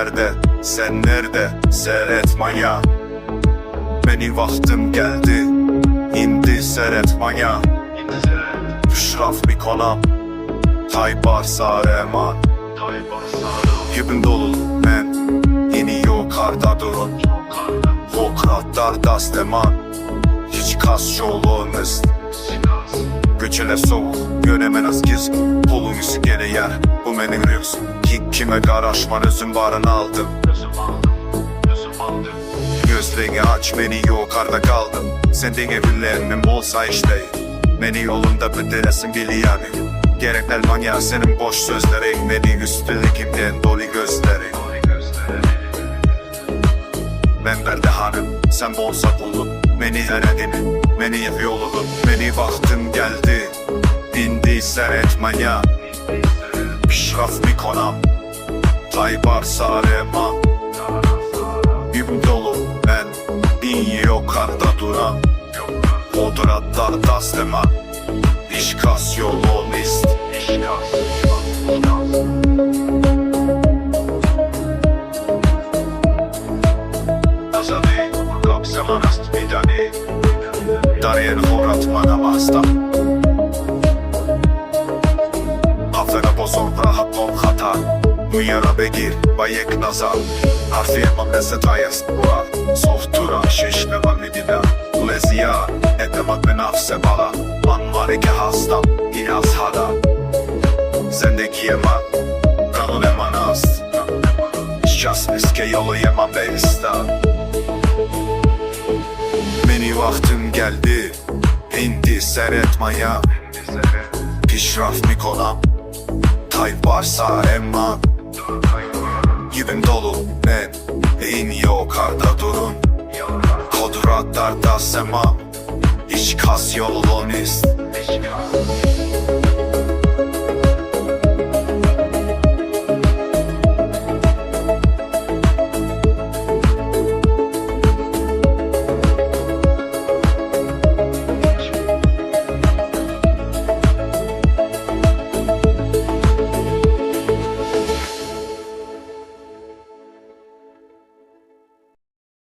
nerede, sen nerede, seyretmaya. Beni vaktim geldi, indi seyretmaya. Şraf bir konam, Taybar Sareman. Yibin dolu men, yeni yukarıda durun. Hokratlar dasteman, hiç kas yolunuz. Göçele soğuk, göremez giz. Kolun yüzü gene yer, bu meni rüz. Kime karışman özüm varın aldım. Gözlerini aç, beni yukarıda kaldım. Sen denebilerim olsa işte. Beni yolunda bitiresin biliyani. Gerekler manya senin boş sözlerin. Beni üstündekimden dolu gözlerin. Ben Berde hanım, sen bolsa kulluk. Beni eredin, beni yoludun. Beni vaktim geldi, indi seyretmaya. Şraf bir konam, Taybar Sareman. Yibin dolu ben, bin yukarıda duran. Odratlar dasteman, işkas yolun ist. Azabi, kapsaman ast midani. Darien horatmana basta. Afena bozor rahat ol hata. Uyara begir, bayek nazar. Afirmam lezzet ayas buğa. Softura, şişme validina. Leziya, edemat ve nafse bala. Man var eke hastam, inaz hada. Sendeki yeman, kanun eman ast. Şas eske yolu yeman ve istan. Beni vaktim geldi, indi seyretmaya. Pişraf mi konam, Taybar Sareman. Yibin dolu ben, in yukarıda durun. Kodratlar da sema, hiç kas yolun ist.